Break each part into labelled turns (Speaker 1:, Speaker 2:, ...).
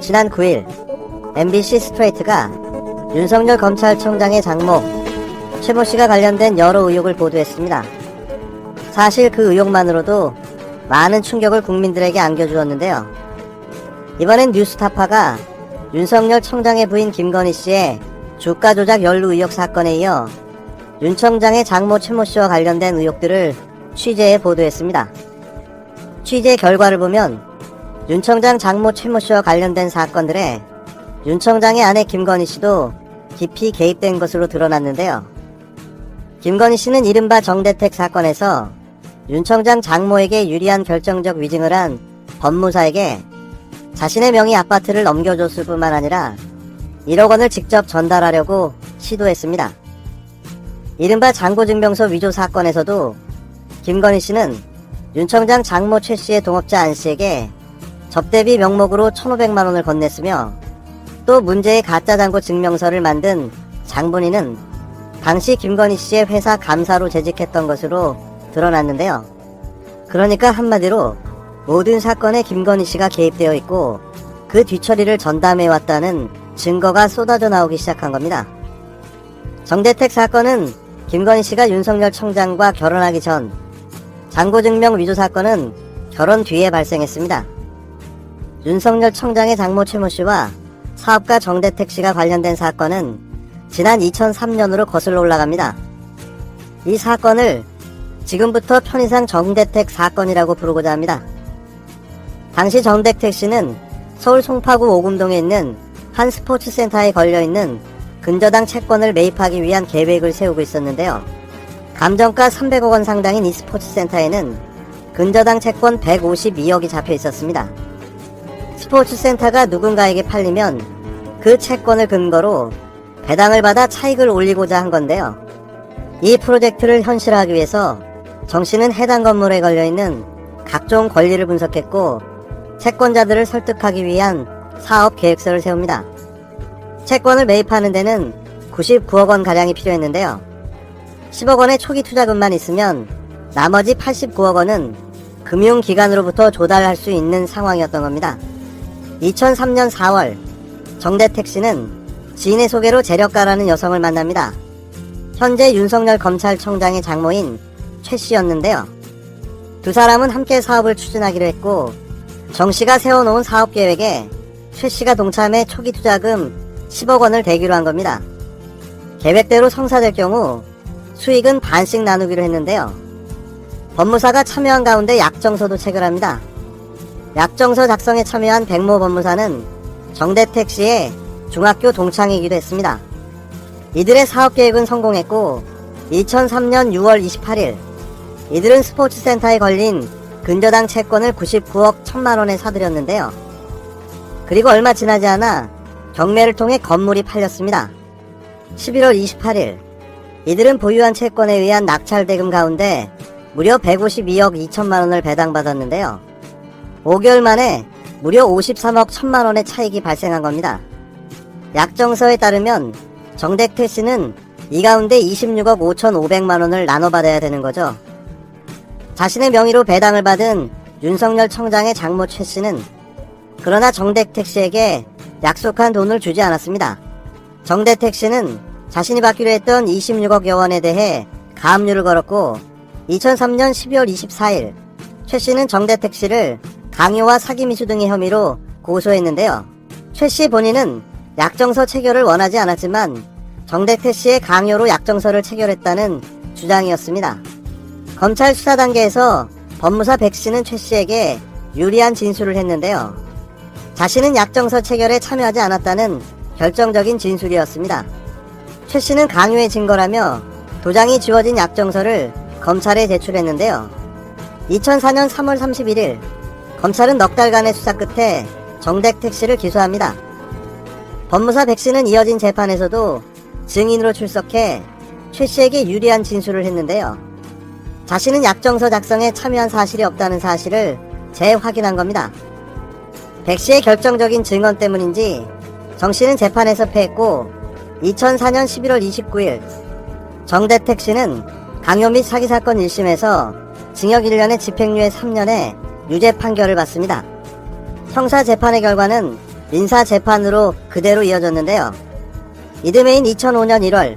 Speaker 1: 지난 9일 MBC 스트레이트가 윤석열 검찰총장의 장모 최모 씨가 관련된 여러 의혹을 보도했습니다. 사실 그 의혹만으로도 많은 충격을 국민들에게 안겨주었는데요. 이번엔 뉴스타파가 윤석열 총장의 부인 김건희 씨의 주가 조작 연루 의혹 사건에 이어 윤 총장의 장모 최모 씨와 관련된 의혹들을 취재해 보도했습니다. 취재 결과를 보면 윤 총장 장모 최모 씨와 관련된 사건들에 윤 총장의 아내 김건희 씨도 깊이 개입된 것으로 드러났는데요. 김건희 씨는 이른바 정대택 사건에서 윤 총장 장모에게 유리한 결정적 위증을 한 법무사에게 자신의 명의 아파트를 넘겨줬을 뿐만 아니라 1억 원을 직접 전달하려고 시도했습니다. 이른바 잔고증명서 위조 사건에서도 김건희 씨는 윤 총장 장모 최 씨의 동업자 안 씨에게 접대비 명목으로 1,500만 원을 건넸으며 또 문제의 가짜 잔고 증명서를 만든 장본인은 당시 김건희 씨의 회사 감사로 재직했던 것으로 드러났는데요. 그러니까 한마디로 모든 사건에 김건희 씨가 개입되어 있고 그 뒤처리를 전담해왔다는 증거가 쏟아져 나오기 시작한 겁니다. 정대택 사건은 김건희 씨가 윤석열 총장과 결혼하기 전, 잔고증명 위조 사건은 결혼 뒤에 발생했습니다. 윤석열 총장의 장모 최모 씨와 사업가 정대택 씨가 관련된 사건은 지난 2003년으로 거슬러 올라갑니다. 이 사건을 지금부터 편의상 정대택 사건이라고 부르고자 합니다. 당시 정대택 씨는 서울 송파구 오금동에 있는 한 스포츠센터에 걸려있는 근저당 채권을 매입하기 위한 계획을 세우고 있었는데요. 감정가 300억 원 상당인 이 스포츠센터에는 근저당 채권 152억이 잡혀 있었습니다. 스포츠센터가 누군가에게 팔리면 그 채권을 근거로 배당을 받아 차익을 올리고자 한 건데요. 이 프로젝트를 현실화하기 위해서 정 씨는 해당 건물에 걸려있는 각종 권리를 분석했고 채권자들을 설득하기 위한 사업 계획서를 세웁니다. 채권을 매입하는 데는 99억 원 가량이 필요했는데요. 10억 원의 초기 투자금만 있으면 나머지 89억 원은 금융기관으로부터 조달할 수 있는 상황이었던 겁니다. 2003년 4월 정대택 씨는 지인의 소개로 재력가라는 여성을 만납니다. 현재 윤석열 검찰총장의 장모인 최 씨였는데요. 두 사람은 함께 사업을 추진하기로 했고 정 씨가 세워놓은 사업 계획에 최 씨가 동참해 초기 투자금 10억 원을 대기로 한 겁니다. 계획대로 성사될 경우 수익은 반씩 나누기로 했는데요. 법무사가 참여한 가운데 약정서도 체결합니다. 약정서 작성에 참여한 백모 법무사는 정대택 씨의 중학교 동창이기도 했습니다. 이들의 사업계획은 성공했고 2003년 6월 28일 이들은 스포츠센터에 걸린 근저당 채권을 99억 1천만 원에 사들였는데요. 그리고 얼마 지나지 않아 경매를 통해 건물이 팔렸습니다. 11월 28일 이들은 보유한 채권에 의한 낙찰대금 가운데 무려 152억 2천만 원을 배당받았는데요. 5개월 만에 무려 53억 1천만 원의 차익이 발생한 겁니다. 약정서에 따르면 정대택 씨는 이 가운데 26억 5,500만 원을 나눠받아야 되는 거죠. 자신의 명의로 배당을 받은 윤석열 총장의 장모 최 씨는 그러나 정대택 씨에게 약속한 돈을 주지 않았습니다. 정대택 씨는 자신이 받기로 했던 26억여 원에 대해 가압류를 걸었고 2003년 12월 24일 최 씨는 정대택 씨를 강요와 사기미수 등의 혐의로 고소했는데요. 최 씨 본인은 약정서 체결을 원하지 않았지만 정대택 씨의 강요로 약정서를 체결했다는 주장이었습니다. 검찰 수사 단계에서 법무사 백 씨는 최 씨에게 유리한 진술을 했는데요. 자신은 약정서 체결에 참여하지 않았다는 결정적인 진술이었습니다. 최 씨는 강요의 증거라며 도장이 지워진 약정서를 검찰에 제출했는데요. 2004년 3월 31일 검찰은 넉 달간의 수사 끝에 정대택 씨를 기소합니다. 법무사 백 씨는 이어진 재판에서도 증인으로 출석해 최 씨에게 유리한 진술을 했는데요. 자신은 약정서 작성에 참여한 사실이 없다는 사실을 재확인한 겁니다. 백 씨의 결정적인 증언 때문인지 정 씨는 재판에서 패했고 2004년 11월 29일 정대택 씨는 강요 및 사기 사건 1심에서 징역 1년에 집행유예 3년의 유죄 판결을 받습니다. 형사 재판의 결과는 민사재판으로 그대로 이어졌는데요. 이듬해인 2005년 1월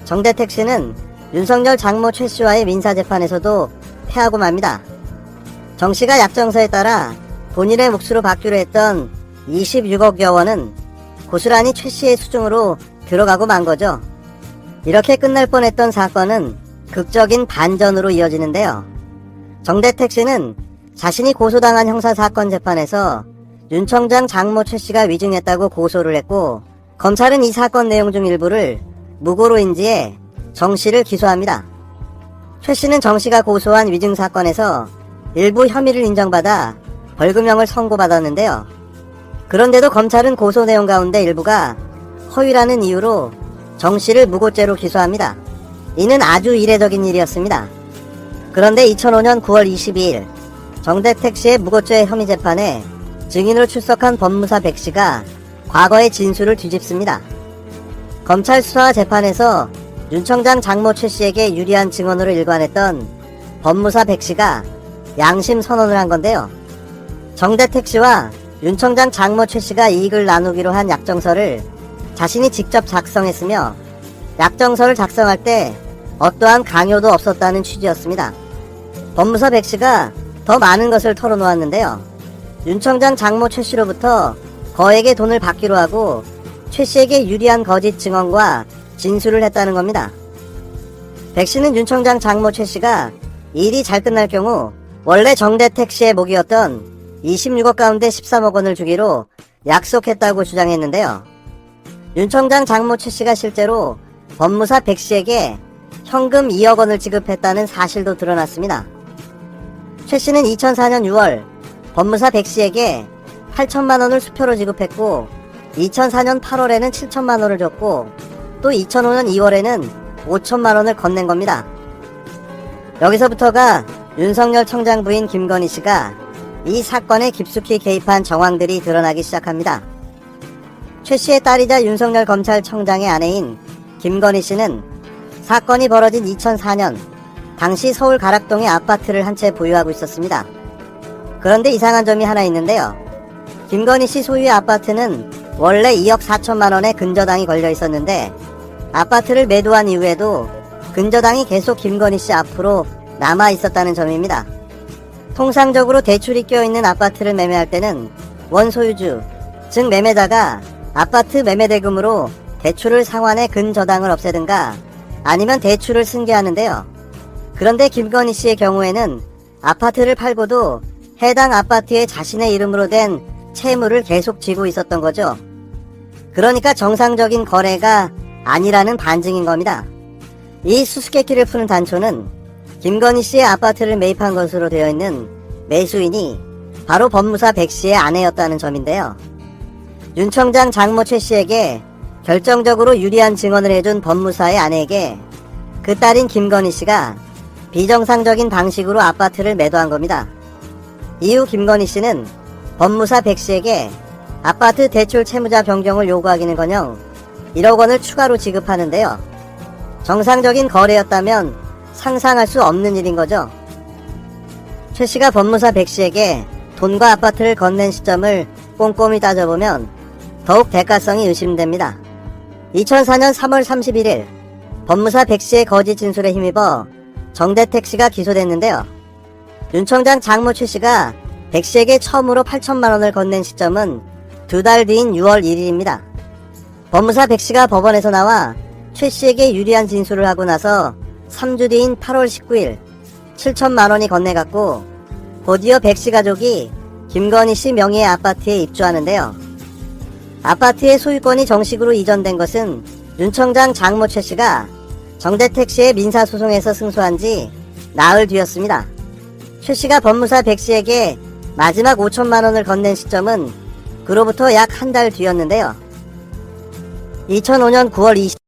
Speaker 1: 정대택 씨는 윤석열 장모 최 씨와의 민사재판에서도 패하고 맙니다. 정 씨가 약정서에 따라 본인의 몫으로 받기로 했던 26억여 원은 고스란히 최 씨의 수중으로 들어가고 만 거죠. 이렇게 끝날 뻔했던 사건은 극적인 반전으로 이어지는데요. 정대택 씨는 자신이 고소당한 형사사건 재판에서 윤 청장 장모 최 씨가 위증했다고 고소를 했고, 검찰은 이 사건 내용 중 일부를 무고로 인지해 정 씨를 기소합니다. 최 씨는 정 씨가 고소한 위증 사건에서 일부 혐의를 인정받아 벌금형을 선고받았는데요. 그런데도 검찰은 고소 내용 가운데 일부가 허위라는 이유로 정 씨를 무고죄로 기소합니다. 이는 아주 이례적인 일이었습니다. 그런데 2005년 9월 22일 정대택 씨의 무고죄 혐의 재판에 증인으로 출석한 법무사 백 씨가 과거의 진술을 뒤집습니다. 검찰 수사와 재판에서 윤 청장 장모 최 씨에게 유리한 증언으로 일관했던 법무사 백 씨가 양심 선언을 한 건데요. 정대택 씨와 윤 청장 장모 최 씨가 이익을 나누기로 한 약정서를 자신이 직접 작성했으며, 약정서를 작성할 때 어떠한 강요도 없었다는 취지였습니다. 법무사 백 씨가 더 많은 것을 털어놓았는데요. 윤 청장 장모 최 씨로부터 거액의 돈을 받기로 하고 최 씨에게 유리한 거짓 증언과 진술을 했다는 겁니다. 백 씨는 윤 청장 장모 최 씨가 일이 잘 끝날 경우 원래 정대택 씨의 몫이었던 26억 가운데 13억 원을 주기로 약속했다고 주장했는데요. 윤 청장 장모 최 씨가 실제로 법무사 백 씨에게 현금 2억 원을 지급했다는 사실도 드러났습니다. 최 씨는 2004년 6월 법무사 백 씨에게 8천만 원을 수표로 지급했고, 2004년 8월에는 7천만 원을 줬고, 또 2005년 2월에는 5천만 원을 건넨 겁니다. 여기서부터가 윤석열 청장 부인 김건희 씨가 이 사건에 깊숙이 개입한 정황들이 드러나기 시작합니다. 최 씨의 딸이자 윤석열 검찰청장의 아내인 김건희 씨는 사건이 벌어진 2004년 당시 서울 가락동의 아파트를 한 채 보유하고 있었습니다. 그런데 이상한 점이 하나 있는데요. 김건희 씨 소유의 아파트는 원래 2억 4천만 원의 근저당이 걸려 있었는데, 아파트를 매도한 이후에도 근저당이 계속 김건희 씨 앞으로 남아 있었다는 점입니다. 통상적으로 대출이 껴있는 아파트를 매매할 때는 원소유주, 즉 매매자가 아파트 매매대금으로 대출을 상환해 근저당을 없애든가 아니면 대출을 승계하는데요. 그런데 김건희 씨의 경우에는 아파트를 팔고도 해당 아파트에 자신의 이름으로 된 채무를 계속 지고 있었던 거죠. 그러니까 정상적인 거래가 아니라는 반증인 겁니다. 이 수수께끼를 푸는 단초는 김건희 씨의 아파트를 매입한 것으로 되어 있는 매수인이 바로 법무사 백 씨의 아내였다는 점인데요. 윤 청장 장모 최 씨에게 결정적으로 유리한 증언을 해준 법무사의 아내에게 그 딸인 김건희 씨가 비정상적인 방식으로 아파트를 매도한 겁니다. 이후 김건희 씨는 법무사 백 씨에게 아파트 대출 채무자 변경을 요구하기는커녕 1억 원을 추가로 지급하는데요. 정상적인 거래였다면 상상할 수 없는 일인 거죠. 최 씨가 법무사 백 씨에게 돈과 아파트를 건넨 시점을 꼼꼼히 따져보면 더욱 대가성이 의심됩니다. 2004년 3월 31일 법무사 백 씨의 거짓 진술에 힘입어 정대택 씨가 기소됐는데요. 윤 청장 장모 최 씨가 백 씨에게 처음으로 8천만 원을 건넨 시점은 2달 뒤인 6월 1일입니다. 법무사 백 씨가 법원에서 나와 최 씨에게 유리한 진술을 하고 나서 3주 뒤인 8월 19일 7천만 원이 건네갔고, 곧이어 백 씨 가족이 김건희 씨 명의의 아파트에 입주하는데요. 아파트의 소유권이 정식으로 이전된 것은 윤 청장 장모 최 씨가 정대택 씨의 민사소송에서 승소한 지 나흘 뒤였습니다. 최 씨가 법무사 백 씨에게 마지막 5천만 원을 건넨 시점은 그로부터 약 한 달 뒤였는데요. 2005년 9월 20일